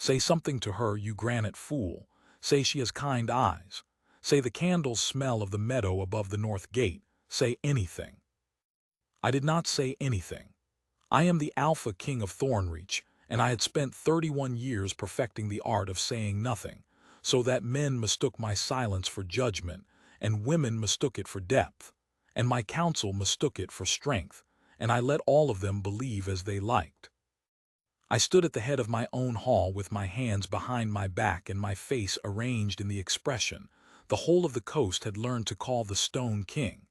Say something to her, you granite fool. Say she has kind eyes. Say the candles smell of the meadow above the north gate. Say anything. I did not say anything. I am the Alpha King of Thornreach, and I had spent 31 years perfecting the art of saying nothing, so that men mistook my silence for judgment, and women mistook it for depth, and my counsel mistook it for strength, and I let all of them believe as they liked. I stood at the head of my own hall with my hands behind my back and my face arranged in the expression the whole of the coast had learned to call the Stone King,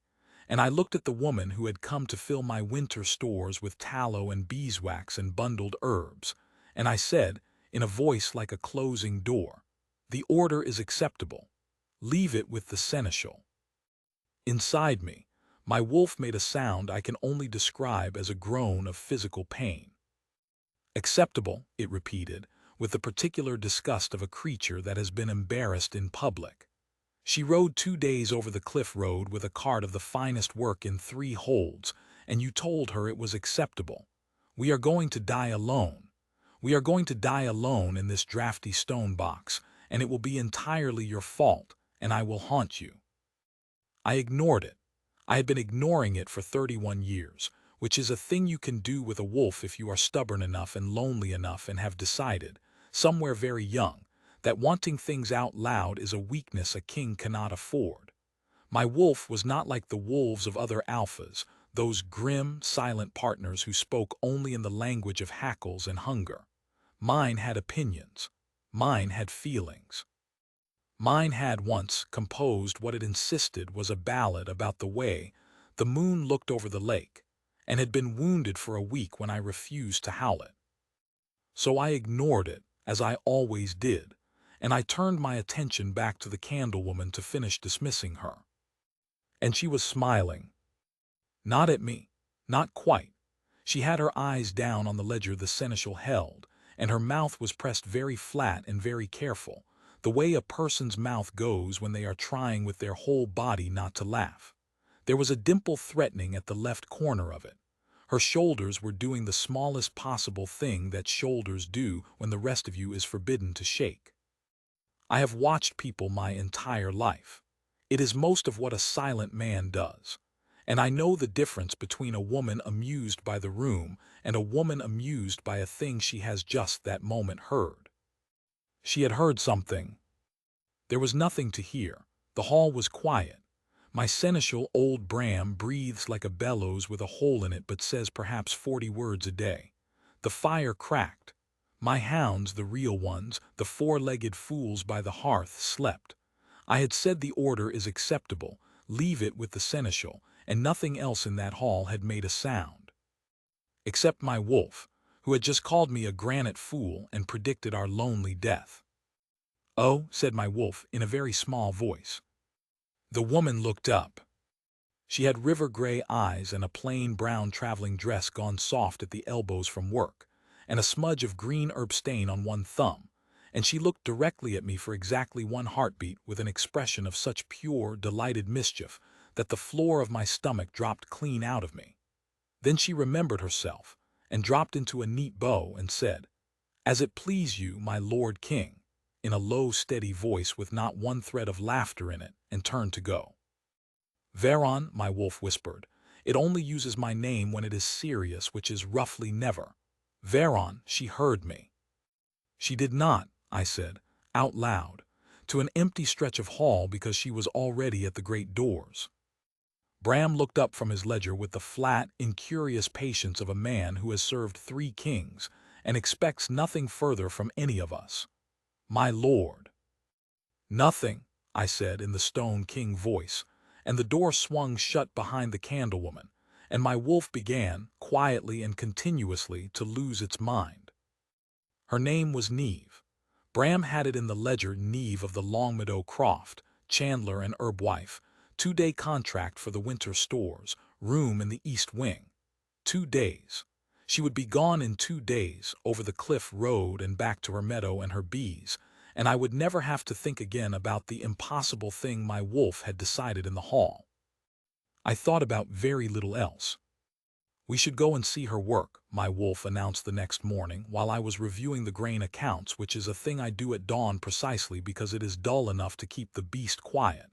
and I looked at the woman who had come to fill my winter stores with tallow and beeswax and bundled herbs, and I said, in a voice like a closing door, "The order is acceptable. Leave it with the seneschal." Inside me, my wolf made a sound I can only describe as a groan of physical pain. "Acceptable," it repeated, with the particular disgust of a creature that has been embarrassed in public. She rode 2 days over the cliff road with a cart of the finest work in 3 holds, and you told her it was acceptable. We are going to die alone. We are going to die alone in this drafty stone box, and it will be entirely your fault, and I will haunt you. I ignored it. I had been ignoring it for 31 years, which is a thing you can do with a wolf if you are stubborn enough and lonely enough and have decided, somewhere very young, that wanting things out loud is a weakness a king cannot afford. My wolf was not like the wolves of other alphas, those grim, silent partners who spoke only in the language of hackles and hunger. Mine had opinions. Mine had feelings. Mine had once composed what it insisted was a ballad about the way the moon looked over the lake, and had been wounded for a week when I refused to howl it. So I ignored it, as I always did, and I turned my attention back to the candlewoman to finish dismissing her. And she was smiling. Not at me. Not quite. She had her eyes down on the ledger the seneschal held, and her mouth was pressed very flat and very careful, the way a person's mouth goes when they are trying with their whole body not to laugh. There was a dimple threatening at the left corner of it. Her shoulders were doing the smallest possible thing that shoulders do when the rest of you is forbidden to shake. I have watched people my entire life. It is most of what a silent man does. And I know the difference between a woman amused by the room and a woman amused by a thing she has just that moment heard. She had heard something. There was nothing to hear. The hall was quiet. My seneschal, old Bram, breathes like a bellows with a hole in it but says perhaps 40 words a day. The fire cracked. My hounds, the real ones, the 4-legged fools by the hearth, slept. I had said the order is acceptable, leave it with the seneschal, and nothing else in that hall had made a sound. Except my wolf, who had just called me a granite fool and predicted our lonely death. "Oh," said my wolf in a very small voice. The woman looked up. She had river-gray eyes and a plain brown traveling dress gone soft at the elbows from work, and a smudge of green herb stain on one thumb, and she looked directly at me for exactly 1 heartbeat with an expression of such pure, delighted mischief that the floor of my stomach dropped clean out of me. Then she remembered herself, and dropped into a neat bow and said, "As it please you, my lord king," in a low, steady voice with not one thread of laughter in it, and turned to go. "Veron," my wolf whispered. "It only uses my name when it is serious, which is roughly never. Veron," she heard me. She did not, I said, out loud, to an empty stretch of hall because she was already at the great doors. Bram looked up from his ledger with the flat, incurious patience of a man who has served 3 kings and expects nothing further from any of us. "My lord." "Nothing," I said in the Stone King voice, and the door swung shut behind the candlewoman, and my wolf began, quietly and continuously, to lose its mind. Her name was Neve. Bram had it in the ledger, Neve of the Longmeadow Croft, chandler and herb wife, 2-day contract for the winter stores, room in the east wing. 2 days. She would be gone in 2 days, over the cliff road and back to her meadow and her bees, and I would never have to think again about the impossible thing my wolf had decided in the hall. I thought about very little else. We should go and see her work, my wolf announced the next morning while I was reviewing the grain accounts, which is a thing I do at dawn precisely because it is dull enough to keep the beast quiet.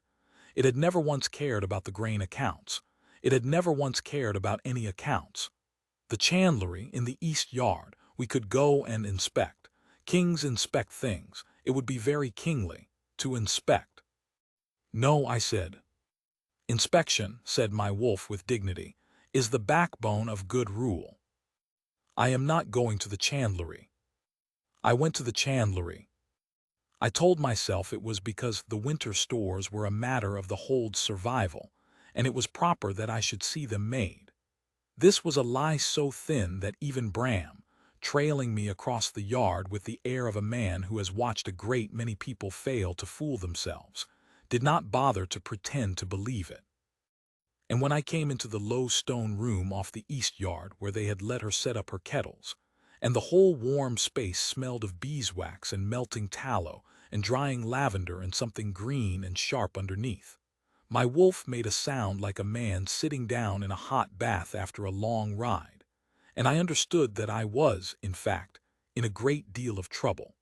It had never once cared about the grain accounts. It had never once cared about any accounts. The chandlery in the east yard we could go and inspect. Kings inspect things. It would be very kingly to inspect. No, I said. Inspection, said my wolf with dignity, is the backbone of good rule. I am not going to the chandlery. I went to the chandlery. I told myself it was because the winter stores were a matter of the hold's survival, and it was proper that I should see them made. This was a lie so thin that even Bram, trailing me across the yard with the air of a man who has watched a great many people fail to fool themselves, did not bother to pretend to believe it. And when I came into the low stone room off the east yard where they had let her set up her kettles, and the whole warm space smelled of beeswax and melting tallow and drying lavender and something green and sharp underneath, my wolf made a sound like a man sitting down in a hot bath after a long ride, and I understood that I was, in fact, in a great deal of trouble.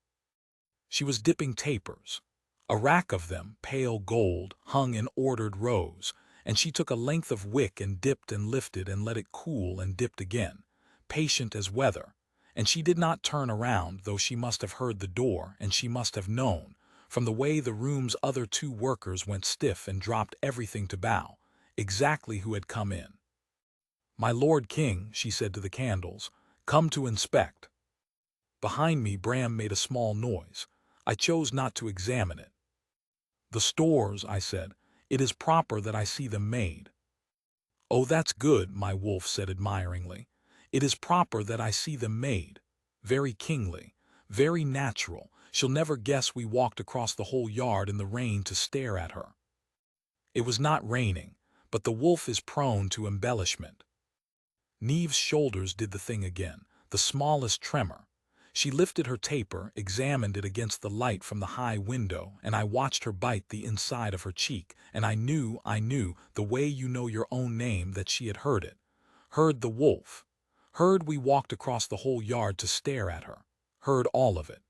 She was dipping tapers. A rack of them, pale gold, hung in ordered rows, and she took a length of wick and dipped and lifted and let it cool and dipped again, patient as weather, and she did not turn around, though she must have heard the door, and she must have known, from the way the room's other two workers went stiff and dropped everything to bow, exactly who had come in. "My Lord King," she said to the candles, "come to inspect." Behind me Bram made a small noise. I chose not to examine it. "The stores," I said. "It is proper that I see them made." "Oh, that's good," my wolf said admiringly. "It is proper that I see them made. Very kingly, very natural. She'll never guess we walked across the whole yard in the rain to stare at her." It was not raining, but the wolf is prone to embellishment. Neve's shoulders did the thing again, the smallest tremor. She lifted her taper, examined it against the light from the high window, and I watched her bite the inside of her cheek, and I knew, the way you know your own name, that she had heard it. Heard the wolf. Heard we walked across the whole yard to stare at her. Heard all of it.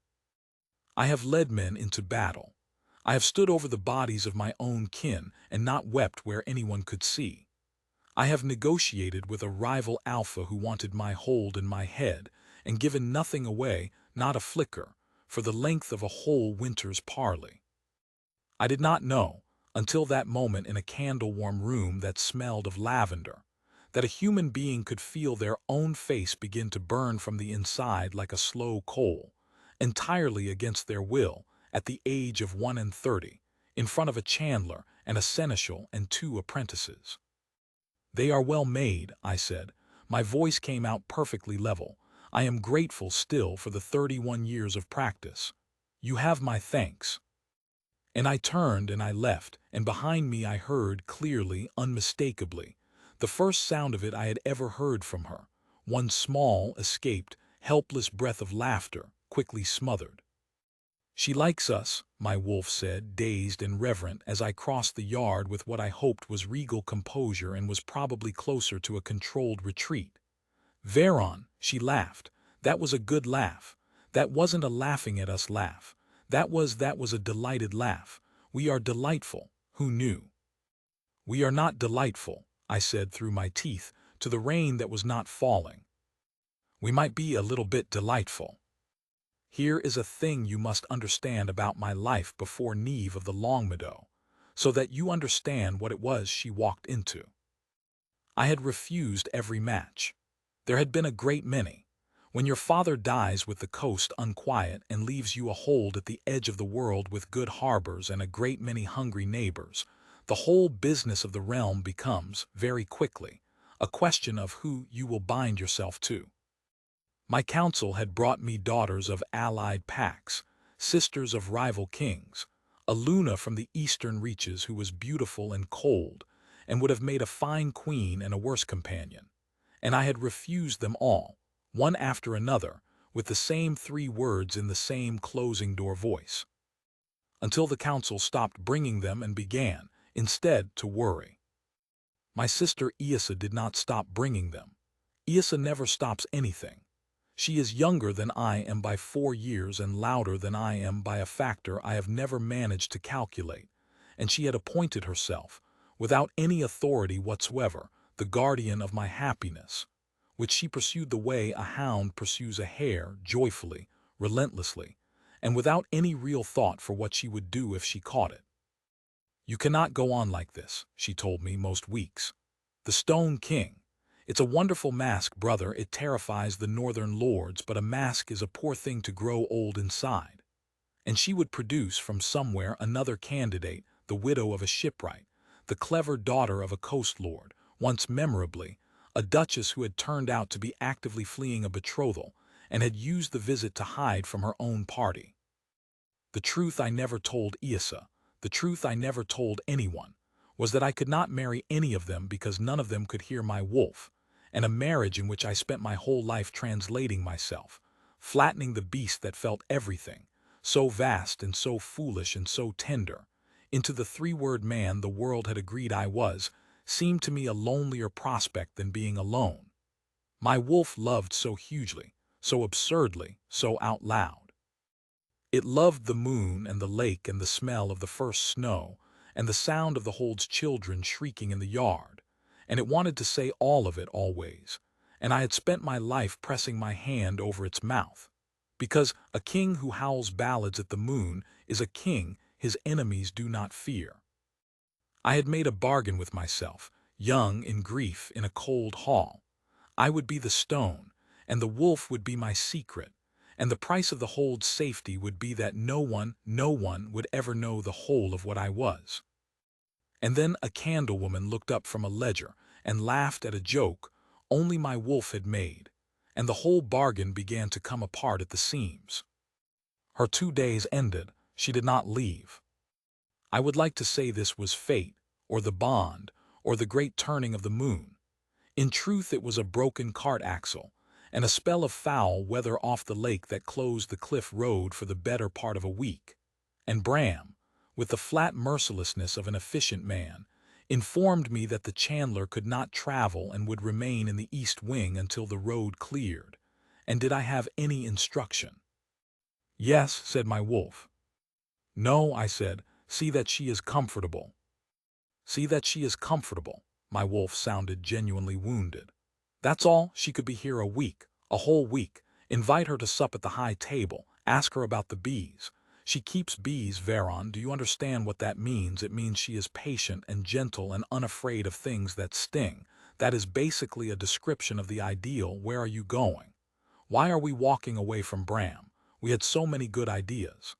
I have led men into battle. I have stood over the bodies of my own kin and not wept where anyone could see. I have negotiated with a rival alpha who wanted my hold in my head and given nothing away, not a flicker, for the length of a whole winter's parley. I did not know, until that moment in a candle-warm room that smelled of lavender, that a human being could feel their own face begin to burn from the inside like a slow coal, entirely against their will, at the age of 31, in front of a chandler and a seneschal and 2 apprentices. "They are well made," I said. My voice came out perfectly level. "I am grateful still for the 31 years of practice. You have my thanks." And I turned and I left, and behind me I heard clearly, unmistakably, the first sound of it I had ever heard from her, one small, escaped, helpless breath of laughter, quickly smothered. "She likes us," my wolf said, dazed and reverent, as I crossed the yard with what I hoped was regal composure and was probably closer to a controlled retreat. "Veron," she laughed. "That was a good laugh. That wasn't a laughing at us laugh. That was a delighted laugh. We are delightful. Who knew?" "We are not delightful," I said through my teeth, to the rain that was not falling. "We might be a little bit delightful. Here is a thing you must understand about my life before Neve of the Longmeadow, so that you understand what it was she walked into. I had refused every match. There had been a great many. When your father dies with the coast unquiet and leaves you a hold at the edge of the world with good harbors and a great many hungry neighbors, the whole business of the realm becomes, very quickly, a question of who you will bind yourself to. My council had brought me daughters of allied pacts, sisters of rival kings, a Luna from the eastern reaches who was beautiful and cold, and would have made a fine queen and a worse companion, and I had refused them all, one after another, with the same 3 words in the same closing-door voice, until the council stopped bringing them and began, instead, to worry. My sister Eisa did not stop bringing them. Isa never stops anything. She is younger than I am by 4 years and louder than I am by a factor I have never managed to calculate, and she had appointed herself, without any authority whatsoever, the guardian of my happiness, which she pursued the way a hound pursues a hare, joyfully, relentlessly, and without any real thought for what she would do if she caught it. "You cannot go on like this," she told me most weeks. "The Stone King. It's a wonderful mask, brother. It terrifies the northern lords, but a mask is a poor thing to grow old inside." And she would produce from somewhere another candidate, the widow of a shipwright, the clever daughter of a coast lord, once memorably, a duchess who had turned out to be actively fleeing a betrothal and had used the visit to hide from her own party. The truth I never told Isa, the truth I never told anyone, was that I could not marry any of them because none of them could hear my wolf, and a marriage in which I spent my whole life translating myself, flattening the beast that felt everything, so vast and so foolish and so tender, into the three-word man the world had agreed I was, seemed to me a lonelier prospect than being alone. My wolf loved so hugely, so absurdly, so out loud. It loved the moon and the lake and the smell of the first snow and the sound of the Hold's children shrieking in the yard, and it wanted to say all of it always, and I had spent my life pressing my hand over its mouth, because a king who howls ballads at the moon is a king his enemies do not fear. I had made a bargain with myself, young in grief in a cold hall. I would be the stone, and the wolf would be my secret, and the price of the Hold's safety would be that no one would ever know the whole of what I was. And then a candle-woman looked up from a ledger and laughed at a joke only my wolf had made, and the whole bargain began to come apart at the seams. Her 2 days ended. She did not leave. I would like to say this was fate, or the bond, or the great turning of the moon. In truth it was a broken cart axle, and a spell of foul weather off the lake that closed the cliff road for the better part of a week. And Bram, with the flat mercilessness of an efficient man, informed me that the Chandler could not travel and would remain in the east wing until the road cleared. And did I have any instruction? "Yes," said my wolf. "No," I said, "see that she is comfortable." "See that she is comfortable." My wolf sounded genuinely wounded. "That's all. She could be here a week, a whole week. Invite her to sup at the high table. Ask her about the bees. She keeps bees, Veron. Do you understand what that means? It means she is patient and gentle and unafraid of things that sting. That is basically a description of the ideal. Where are you going? Why are we walking away from Bram? We had so many good ideas."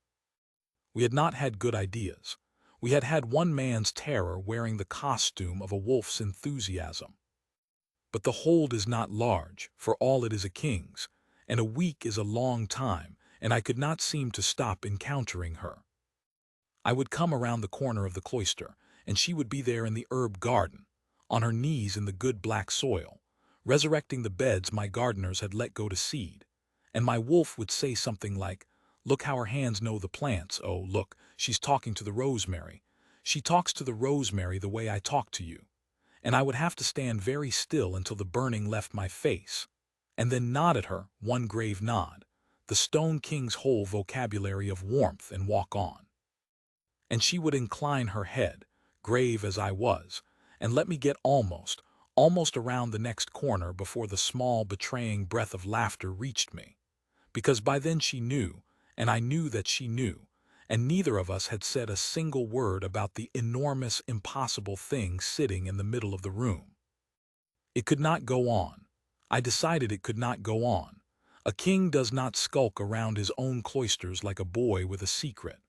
We had not had good ideas. We had had one man's terror wearing the costume of a wolf's enthusiasm. But the Hold is not large, for all it is a king's, and a week is a long time, and I could not seem to stop encountering her. I would come around the corner of the cloister, and she would be there in the herb garden, on her knees in the good black soil, resurrecting the beds my gardeners had let go to seed, and my wolf would say something like, "Look how her hands know the plants. Oh, look, she's talking to the rosemary. She talks to the rosemary the way I talk to you." And I would have to stand very still until the burning left my face, and then nod at her, one grave nod, the Stone King's whole vocabulary of warmth, and walk on. And she would incline her head, grave as I was, and let me get almost around the next corner before the small betraying breath of laughter reached me, because by then she knew, and I knew that she knew, and neither of us had said a single word about the enormous, impossible thing sitting in the middle of the room. It could not go on. I decided it could not go on. A king does not skulk around his own cloisters like a boy with a secret.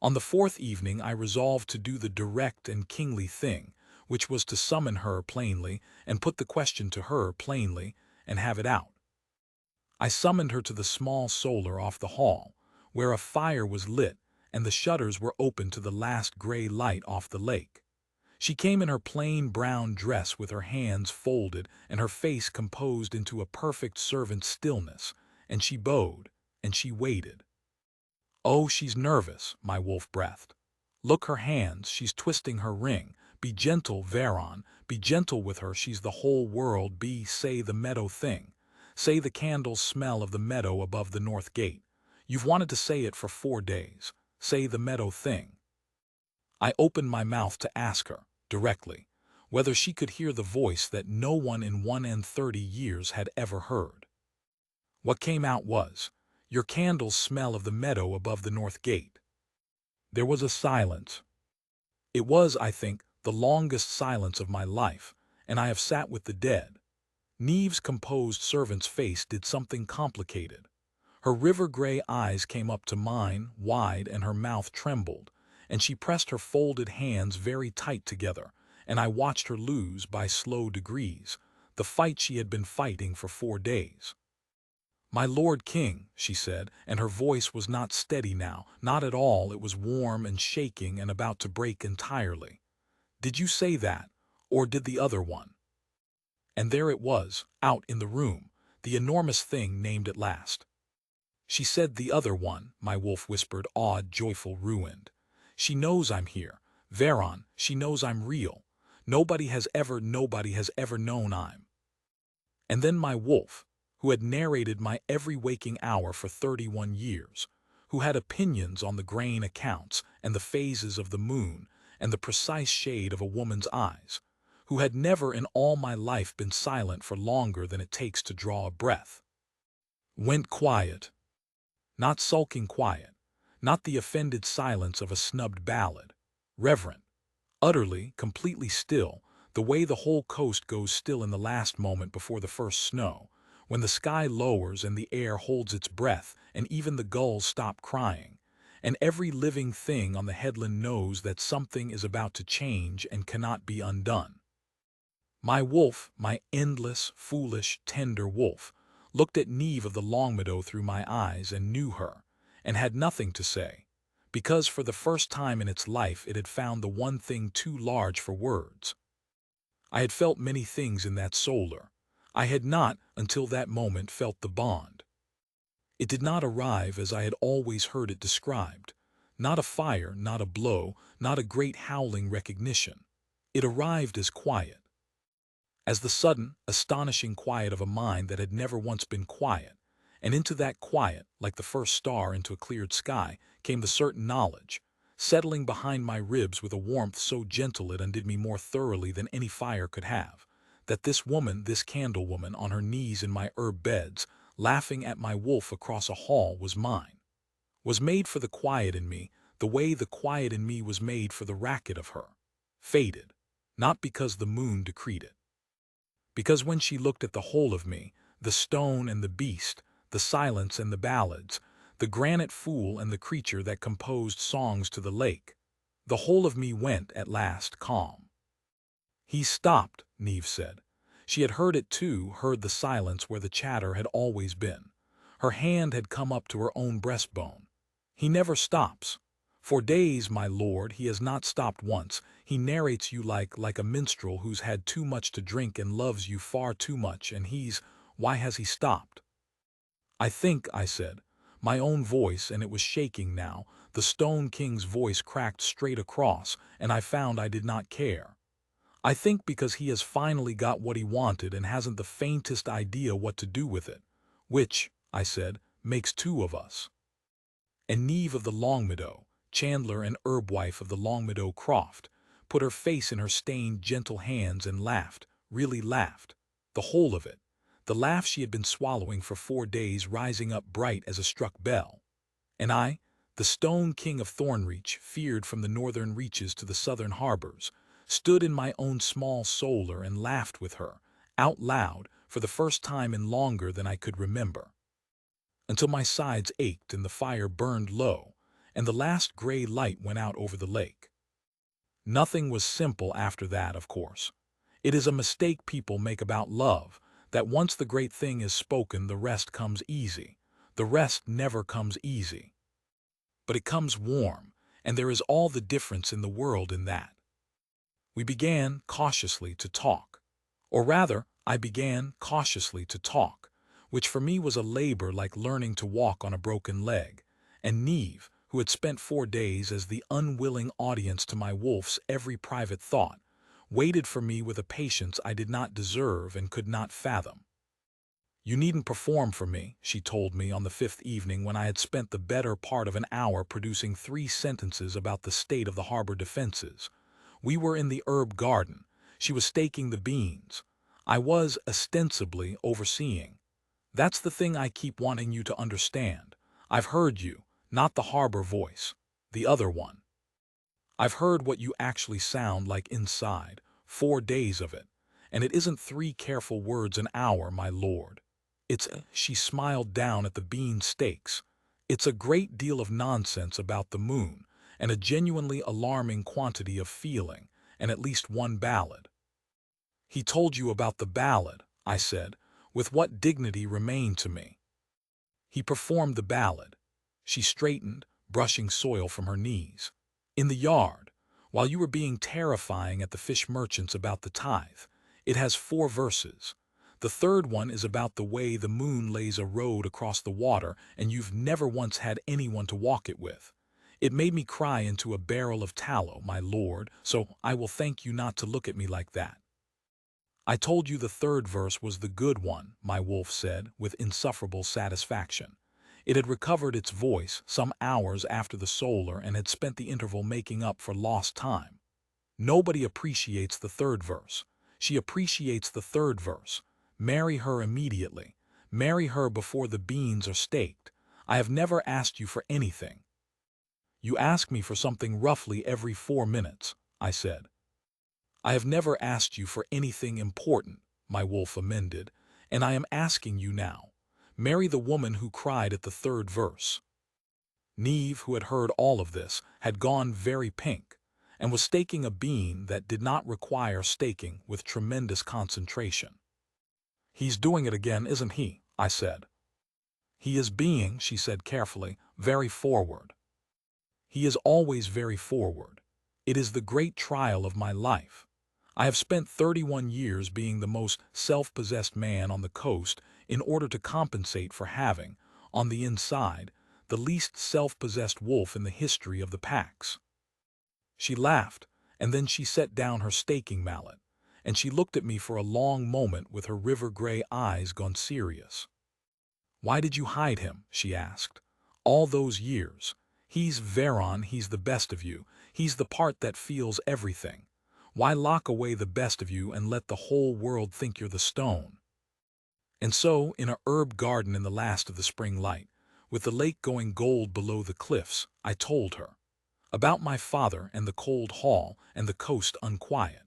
On the fourth evening I resolved to do the direct and kingly thing, which was to summon her plainly and put the question to her plainly and have it out. I summoned her to the small solar off the hall, where a fire was lit and the shutters were open to the last gray light off the lake. She came in her plain brown dress with her hands folded and her face composed into a perfect servant stillness, and she bowed, and she waited. "Oh, she's nervous," my wolf breathed. "Look her hands, she's twisting her ring, Be gentle, Veron, be gentle with her, she's the whole world. Be, say the meadow thing. Say the candles smell of the meadow above the north gate. You've wanted to say it for 4 days. Say the meadow thing. I opened my mouth to ask her, directly, whether she could hear the voice that no one in 130 years had ever heard. What came out was, your candles smell of the meadow above the north gate. There was a silence. It was, I think, the longest silence of my life, and I have sat with the dead. Neve's composed servant's face did something complicated. Her river-gray eyes came up to mine, wide, and her mouth trembled, and she pressed her folded hands very tight together, and I watched her lose, by slow degrees, the fight she had been fighting for 4 days. "My Lord King," she said, and her voice was not steady now, not at all, it was warm and shaking and about to break entirely. "Did you say that, or did the other one?" And there it was, out in the room, the enormous thing named at last. "She said the other one," my wolf whispered, awed, joyful, ruined. "She knows I'm here. Veron, she knows I'm real. Nobody has ever known I'm." And then my wolf, who had narrated my every waking hour for 31 years, who had opinions on the grain accounts and the phases of the moon and the precise shade of a woman's eyes, who had never in all my life been silent for longer than it takes to draw a breath, went quiet. Not sulking quiet, not the offended silence of a snubbed ballad. Reverent, utterly, completely still, the way the whole coast goes still in the last moment before the first snow, when the sky lowers and the air holds its breath and even the gulls stop crying, and every living thing on the headland knows that something is about to change and cannot be undone. My wolf, my endless, foolish, tender wolf, looked at Neve of the Longmeadow through my eyes and knew her, and had nothing to say, because for the first time in its life it had found the one thing too large for words. I had felt many things in that solar. I had not, until that moment, felt the bond. It did not arrive as I had always heard it described. Not a fire, not a blow, not a great howling recognition. It arrived as quiet. As the sudden, astonishing quiet of a mind that had never once been quiet, and into that quiet, like the first star into a cleared sky, came the certain knowledge, settling behind my ribs with a warmth so gentle it undid me more thoroughly than any fire could have, that this woman, this candle-woman, on her knees in my herb beds, laughing at my wolf across a hall, was mine, was made for the quiet in me, the way the quiet in me was made for the racket of her, fated, not because the moon decreed it. Because when she looked at the whole of me, the stone and the beast, the silence and the ballads, the granite fool and the creature that composed songs to the lake, the whole of me went, at last, calm. "He stopped," Neve said. She had heard it too, heard the silence where the chatter had always been. Her hand had come up to her own breastbone. "He never stops. For days, my lord, he has not stopped once. He narrates you like a minstrel who's had too much to drink and loves you far too much, and why has he stopped?" "I think," I said, my own voice, and it was shaking now, the Stone King's voice cracked straight across, and I found I did not care. "I think because he has finally got what he wanted and hasn't the faintest idea what to do with it, which," I said, "makes 2 of us." And Neve of the Longmeadow, chandler and herb-wife of the Longmeadow Croft, put her face in her stained, gentle hands and laughed, really laughed, the whole of it, the laugh she had been swallowing for 4 days rising up bright as a struck bell. And I, the Stone King of Thornreach, feared from the northern reaches to the southern harbors, stood in my own small solar and laughed with her, out loud, for the first time in longer than I could remember, until my sides ached and the fire burned low, and the last gray light went out over the lake. Nothing was simple after that, of course. It is a mistake people make about love, that once the great thing is spoken, the rest comes easy. The rest never comes easy. But it comes warm, and there is all the difference in the world in that. We began, cautiously, to talk. Or rather, I began, cautiously, to talk, which for me was a labor like learning to walk on a broken leg, and Neve, who had spent 4 days as the unwilling audience to my wolf's every private thought, waited for me with a patience I did not deserve and could not fathom. "You needn't perform for me," she told me on the fifth evening when I had spent the better part of an hour producing 3 sentences about the state of the harbor defenses. We were in the herb garden. She was staking the beans. I was, ostensibly, overseeing. "That's the thing I keep wanting you to understand. I've heard you, not the harbor voice. The other one. I've heard what you actually sound like inside, 4 days of it. And it isn't 3 careful words an hour, my lord. She smiled down at the bean stakes. "It's a great deal of nonsense about the moon, and a genuinely alarming quantity of feeling, and at least one ballad." "He told you about the ballad," I said, with what dignity remained to me. "He performed the ballad." She straightened, brushing soil from her knees. "In the yard, while you were being terrifying at the fish merchants about the tithe. It has 4 verses. The third one is about the way the moon lays a road across the water and you've never once had anyone to walk it with. It made me cry into a barrel of tallow, my lord, so I will thank you not to look at me like that." "I told you the third verse was the good one," my wolf said, with insufferable satisfaction. It had recovered its voice some hours after the solar and had spent the interval making up for lost time. "Nobody appreciates the third verse. She appreciates the third verse. Marry her immediately. Marry her before the beans are staked. I have never asked you for anything." "You ask me for something roughly every 4 minutes," I said. "I have never asked you for anything important," my wolf amended, "and I am asking you now. Marry the woman who cried at the third verse." Neve, who had heard all of this, had gone very pink, and was staking a bean that did not require staking with tremendous concentration. "He's doing it again, isn't he?" I said. "He is being," she said carefully, "very forward. He is always very forward. It is the great trial of my life. I have spent 31 years being the most self-possessed man on the coast in order to compensate for having, on the inside, the least self-possessed wolf in the history of the packs." She laughed, and then she set down her staking mallet, and she looked at me for a long moment with her river-gray eyes gone serious. "Why did you hide him?" she asked. "All those years. He's Veron, he's the best of you. He's the part that feels everything. Why lock away the best of you and let the whole world think you're the stone?" And so, in a herb garden in the last of the spring light, with the lake going gold below the cliffs, I told her. About my father and the cold hall and the coast unquiet.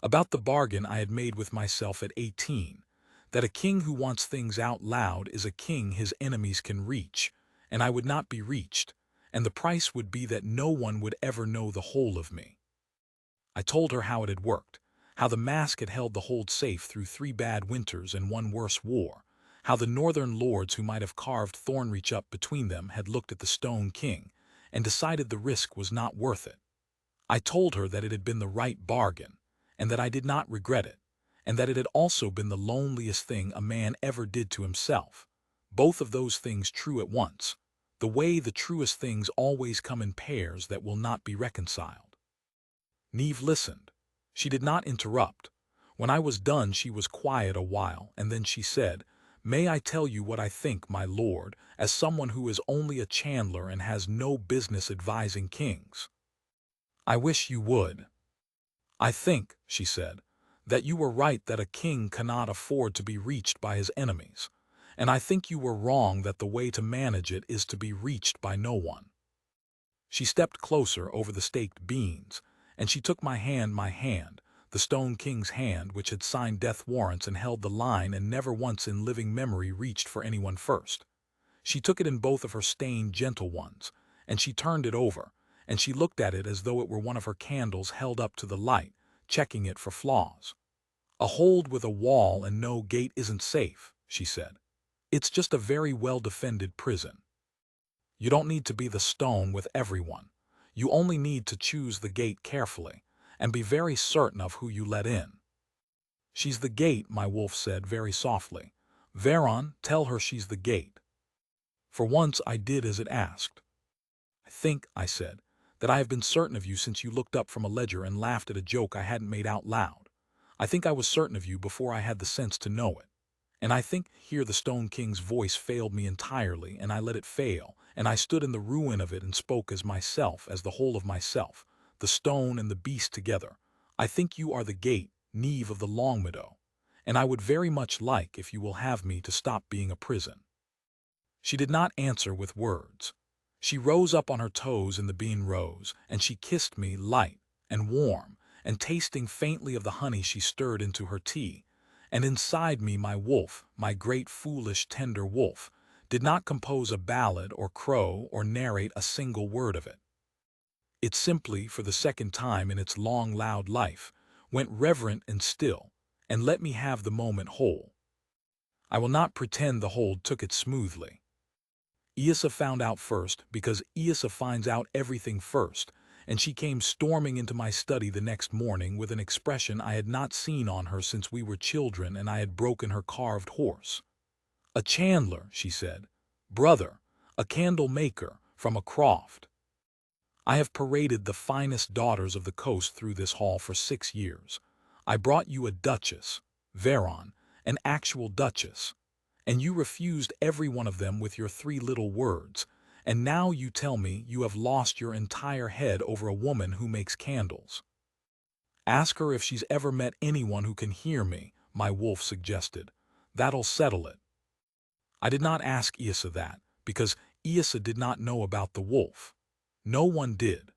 About the bargain I had made with myself at 18, that a king who wants things out loud is a king his enemies can reach, and I would not be reached, and the price would be that no one would ever know the whole of me. I told her how it had worked, how the mask had held the hold safe through 3 bad winters and 1 worse war, how the northern lords who might have carved Thornreach up between them had looked at the Stone King and decided the risk was not worth it. I told her that it had been the right bargain, and that I did not regret it, and that it had also been the loneliest thing a man ever did to himself. Both of those things true at once, the way the truest things always come in pairs that will not be reconciled. Neve listened. She did not interrupt. When I was done she was quiet a while, and then she said, "May I tell you what I think, my lord, as someone who is only a chandler and has no business advising kings?" "I wish you would." "I think," she said, "that you were right that a king cannot afford to be reached by his enemies, and I think you were wrong that the way to manage it is to be reached by no one." She stepped closer over the staked beans, and she took my hand, the Stone King's hand which had signed death warrants and held the line and never once in living memory reached for anyone first. She took it in both of her stained, gentle ones, and she turned it over, and she looked at it as though it were one of her candles held up to the light, checking it for flaws. "A hold with a wall and no gate isn't safe," she said. "It's just a very well-defended prison. You don't need to be the stone with everyone. You only need to choose the gate carefully, and be very certain of who you let in." "She's the gate," my wolf said very softly. "Veron, tell her she's the gate." For once I did as it asked. "I think," I said, that I have been certain of you since you looked up from a ledger and laughed at a joke I hadn't made out loud. I think I was certain of you before I had the sense to know it. And I think here the Stone King's voice failed me entirely, and I let it fail, and I stood in the ruin of it and spoke as myself, as the whole of myself, the stone and the beast together. I think you are the gate, Neve of the Long Meadow, and I would very much like, if you will have me, to stop being a prison. She did not answer with words. She rose up on her toes in the bean rose, and she kissed me light and warm, and tasting faintly of the honey she stirred into her tea. And inside me my wolf, my great foolish tender wolf, did not compose a ballad or crow or narrate a single word of it. It simply, for the second time in its long loud life, went reverent and still, and let me have the moment whole. I will not pretend the hold took it smoothly. Issa found out first, because Issa finds out everything first, and she came storming into my study the next morning with an expression I had not seen on her since we were children and I had broken her carved horse. "A chandler," she said. "Brother, a candle maker, from a croft. I have paraded the finest daughters of the coast through this hall for 6 years. I brought you a duchess, Veron, an actual duchess. And you refused every one of them with your 3 little words, and now you tell me you have lost your entire head over a woman who makes candles. Ask her if she's ever met anyone who can hear me," my wolf suggested. "That'll settle it." I did not ask Issa that, because Issa did not know about the wolf. No one did.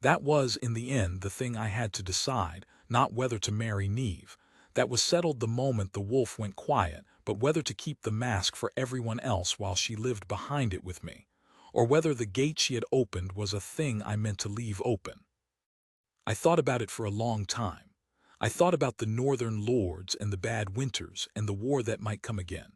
That was, in the end, the thing I had to decide, not whether to marry Neve. That was settled the moment the wolf went quiet, but whether to keep the mask for everyone else while she lived behind it with me, or whether the gate she had opened was a thing I meant to leave open. I thought about it for a long time. I thought about the northern lords and the bad winters and the war that might come again.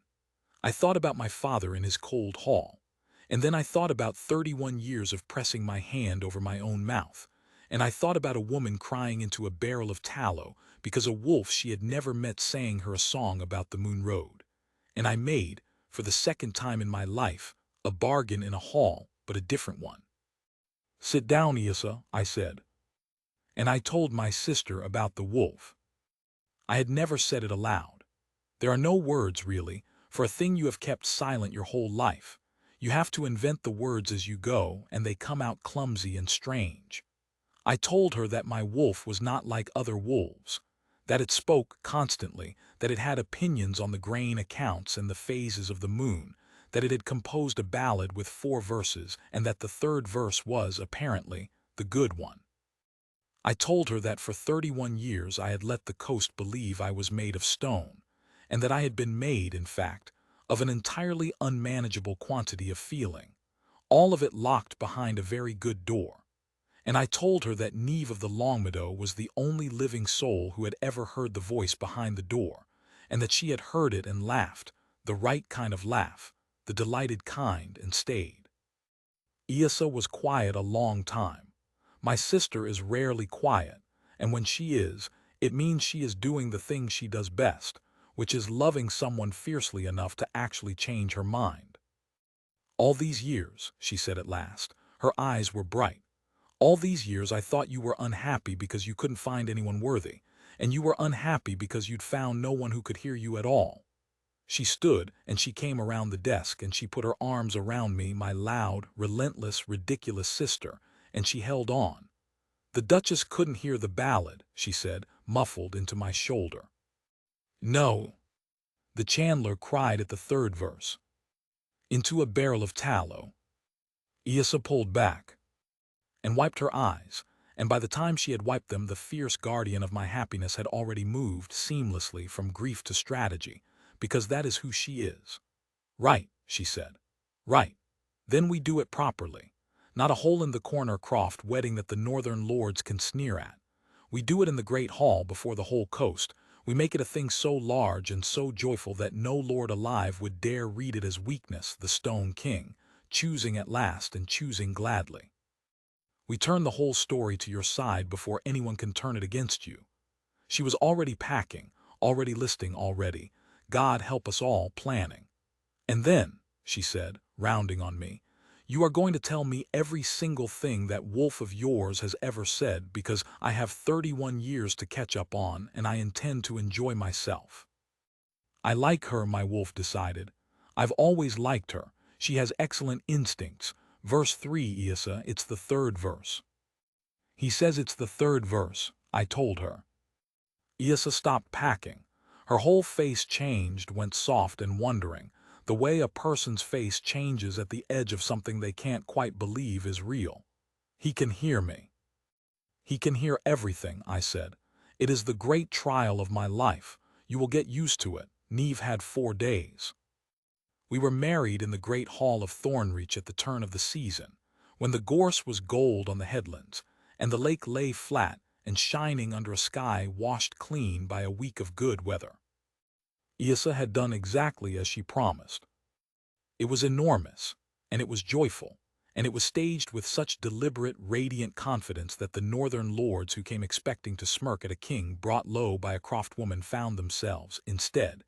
I thought about my father in his cold hall, and then I thought about 31 years of pressing my hand over my own mouth, and I thought about a woman crying into a barrel of tallow because a wolf she had never met sang her a song about the moon road. And I made, for the second time in my life, a bargain in a hall, but a different one. "Sit down, Issa," I said. And I told my sister about the wolf. I had never said it aloud. There are no words, really, for a thing you have kept silent your whole life. You have to invent the words as you go, and they come out clumsy and strange. I told her that my wolf was not like other wolves, that it spoke constantly, that it had opinions on the grain accounts and the phases of the moon, that it had composed a ballad with 4 verses, and that the 3rd verse was, apparently, the good one. I told her that for 31 years I had let the coast believe I was made of stone, and that I had been made, in fact, of an entirely unmanageable quantity of feeling, all of it locked behind a very good door. And I told her that Neve of the Long Meadow was the only living soul who had ever heard the voice behind the door, and that she had heard it and laughed, the right kind of laugh, the delighted kind, and stayed. Issa was quiet a long time. My sister is rarely quiet, and when she is, it means she is doing the thing she does best, which is loving someone fiercely enough to actually change her mind. "All these years," she said at last, her eyes were bright, "all these years I thought you were unhappy because you couldn't find anyone worthy, and you were unhappy because you'd found no one who could hear you at all." She stood, and she came around the desk, and she put her arms around me, my loud, relentless, ridiculous sister, and she held on. "The Duchess couldn't hear the ballad," she said, muffled into my shoulder. "No," the chandler cried at the 3rd verse. "Into a barrel of tallow." Issa pulled back and wiped her eyes, and by the time she had wiped them the fierce guardian of my happiness had already moved seamlessly from grief to strategy, because that is who she is. "Right," she said. "Right. Then we do it properly. Not a hole-in-the-corner croft wedding that the northern lords can sneer at. We do it in the great hall before the whole coast. We make it a thing so large and so joyful that no lord alive would dare read it as weakness, the Stone King, choosing at last and choosing gladly. We turn the whole story to your side before anyone can turn it against you." She was already packing, already listing, already, God help us all, planning. "And then," she said, rounding on me, You are going to tell me every single thing that wolf of yours has ever said because I have 31 years to catch up on and I intend to enjoy myself. I like her, my wolf decided. I've always liked her. She has excellent instincts. Verse 3, Isa, it's the third verse. He says it's the third verse, I told her. Isa stopped packing. Her whole face changed, went soft and wondering, the way a person's face changes at the edge of something they can't quite believe is real. He can hear me. He can hear everything, I said. It is the great trial of my life. You will get used to it. Neve had 4 days. We were married in the great hall of Thornreach at the turn of the season, when the gorse was gold on the headlands, and the lake lay flat and shining under a sky washed clean by a week of good weather. Isa had done exactly as she promised. It was enormous, and it was joyful, and it was staged with such deliberate, radiant confidence that the northern lords who came expecting to smirk at a king brought low by a croftwoman found themselves, instead,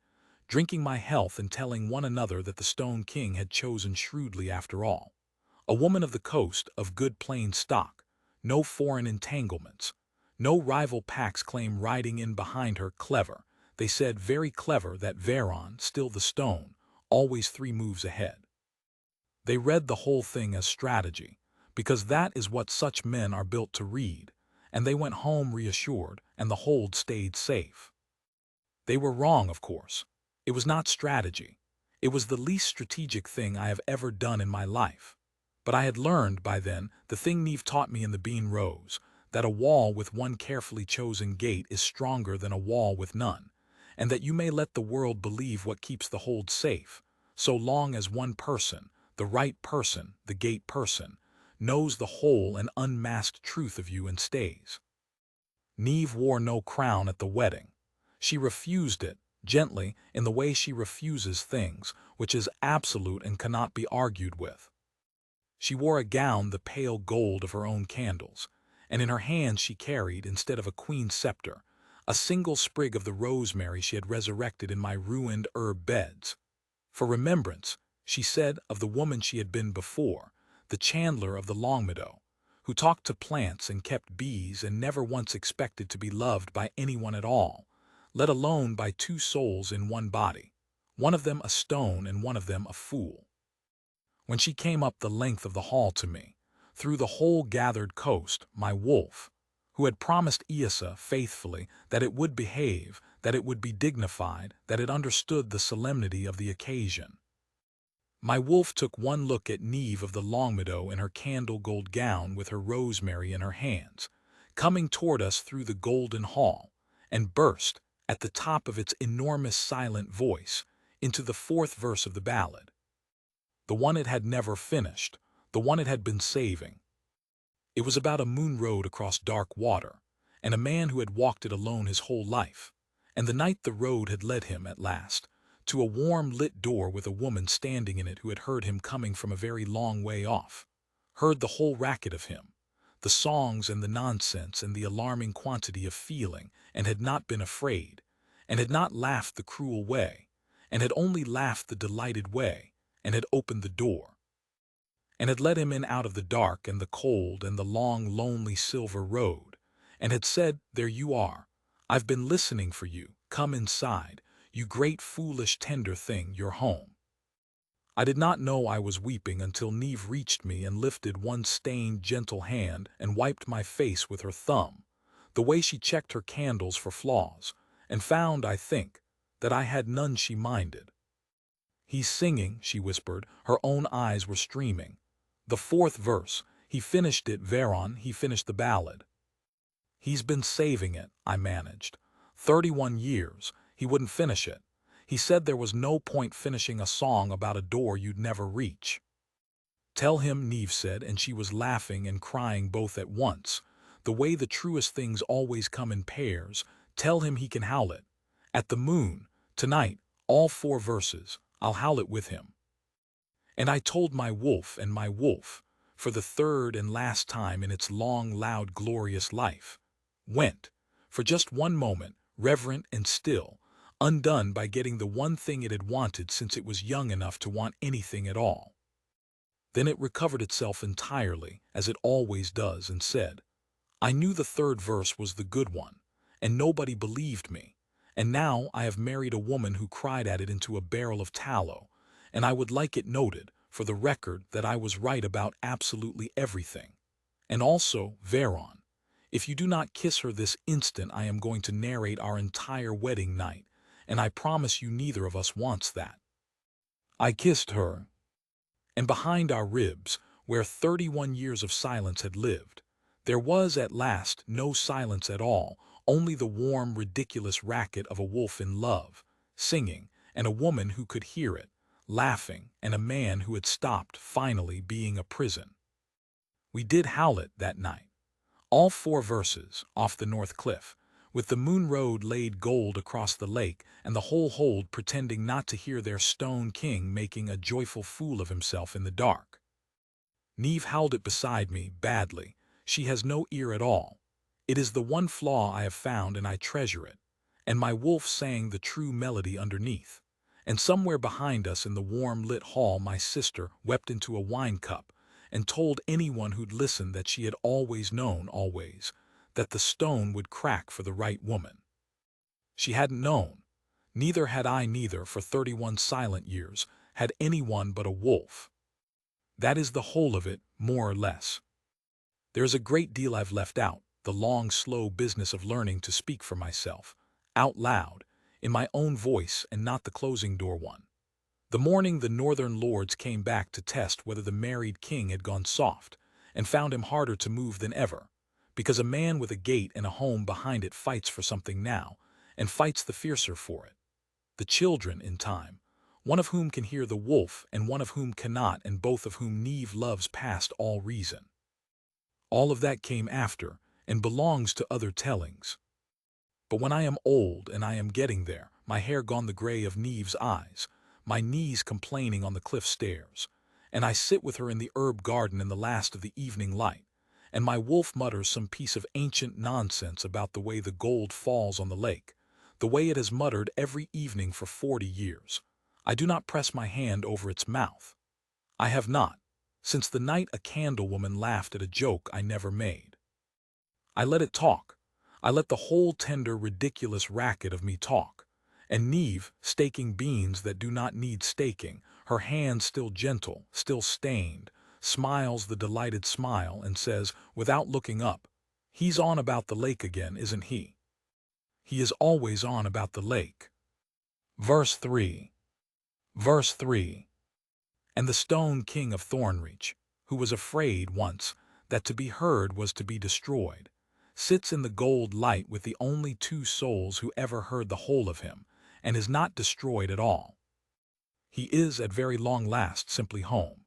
drinking my health and telling one another that the Stone King had chosen shrewdly after all. A woman of the coast, of good plain stock, no foreign entanglements, no rival packs claim riding in behind her. Clever, they said, very clever, that Veron, still the stone, always 3 moves ahead. They read the whole thing as strategy, because that is what such men are built to read, and they went home reassured, and the hold stayed safe. They were wrong, of course. It was not strategy. It was the least strategic thing I have ever done in my life. But I had learned by then the thing Neve taught me in the Bean Rose, that a wall with one carefully chosen gate is stronger than a wall with none, and that you may let the world believe what keeps the hold safe, so long as one person, the right person, the gate person, knows the whole and unmasked truth of you and stays. Neve wore no crown at the wedding. She refused it, gently, in the way she refuses things, which is absolute and cannot be argued with. She wore a gown the pale gold of her own candles, and in her hand she carried, instead of a queen's scepter, a single sprig of the rosemary she had resurrected in my ruined herb beds. For remembrance, she said, of the woman she had been before, the chandler of the Longmeadow, who talked to plants and kept bees and never once expected to be loved by anyone at all, let alone by 2 souls in one body, one of them a stone and one of them a fool. When she came up the length of the hall to me, through the whole gathered coast, my wolf, who had promised Isa faithfully that it would behave, that it would be dignified, that it understood the solemnity of the occasion. My wolf took one look at Neve of the Longmeadow in her candle-gold gown with her rosemary in her hands, coming toward us through the golden hall, and burst, at the top of its enormous silent voice, into the 4th verse of the ballad. The one it had never finished, the one it had been saving. It was about a moon road across dark water, and a man who had walked it alone his whole life, and the night the road had led him, at last, to a warm lit door with a woman standing in it who had heard him coming from a very long way off, heard the whole racket of him, the songs and the nonsense and the alarming quantity of feeling, and had not been afraid, and had not laughed the cruel way, and had only laughed the delighted way, and had opened the door, and had let him in out of the dark and the cold and the long, lonely silver road, and had said, "There you are. I've been listening for you. Come inside, you great foolish tender thing, you're home." I did not know I was weeping until Neve reached me and lifted one stained, gentle hand and wiped my face with her thumb, the way she checked her candles for flaws, and found, I think, that I had none she minded. "He's singing," she whispered. Her own eyes were streaming. "The 4th verse. He finished it, Veron. He finished the ballad." "He's been saving it," I managed. 31 years. He wouldn't finish it. He said there was no point finishing a song about a door you'd never reach. "Tell him," Neve said, and she was laughing and crying both at once, the way the truest things always come in pairs. "Tell him he can howl it. At the moon, tonight, all 4 verses. I'll howl it with him." And I told my wolf, and my wolf, for the 3rd and last time in its long, loud, glorious life, went, for just one moment, reverent and still, undone by getting the one thing it had wanted since it was young enough to want anything at all. Then it recovered itself entirely, as it always does, and said, I knew the third verse was the good one, and nobody believed me. And now I have married a woman who cried at it into a barrel of tallow, and I would like it noted, for the record, that I was right about absolutely everything. And also, Veron, if you do not kiss her this instant, I am going to narrate our entire wedding night, and I promise you neither of us wants that. I kissed her, and behind our ribs, where 31 years of silence had lived, there was at last no silence at all, only the warm, ridiculous racket of a wolf in love, singing, and a woman who could hear it, laughing, and a man who had stopped, finally, being a prison. We did howl it that night, all 4 verses, off the north cliff, with the moon road laid gold across the lake, and the whole hold pretending not to hear their stone king making a joyful fool of himself in the dark. Neve howled it beside me, badly. She has no ear at all. It is the one flaw I have found, and I treasure it. And my wolf sang the true melody underneath. And somewhere behind us in the warm lit hall my sister wept into a wine cup, and told anyone who'd listened that she had always known, that the stone would crack for the right woman. She hadn't known. Neither had I, neither, for 31 silent years, had anyone but a wolf. That is the whole of it, more or less. There is a great deal I've left out, the long, slow business of learning to speak for myself, out loud, in my own voice and not the closing door one. The morning the northern lords came back to test whether the married king had gone soft, and found him harder to move than ever, because a man with a gate and a home behind it fights for something now, and fights the fiercer for it. The children, in time, one of whom can hear the wolf and one of whom cannot, and both of whom Neve loves past all reason. All of that came after, and belongs to other tellings. But when I am old, and I am getting there, my hair gone the gray of Neve's eyes, my knees complaining on the cliff stairs, and I sit with her in the herb garden in the last of the evening light, and my wolf mutters some piece of ancient nonsense about the way the gold falls on the lake, the way it has muttered every evening for 40 years. I do not press my hand over its mouth. I have not, since the night a candle-woman laughed at a joke I never made. I let it talk. I let the whole tender, ridiculous racket of me talk. And Neve, staking beans that do not need staking, her hand still gentle, still stained, smiles the delighted smile and says, without looking up, he's on about the lake again, isn't he? He is always on about the lake. Verse 3. Verse 3. And the stone king of Thornreach, who was afraid once that to be heard was to be destroyed, sits in the gold light with the only 2 souls who ever heard the whole of him, and is not destroyed at all. He is at very long last simply home.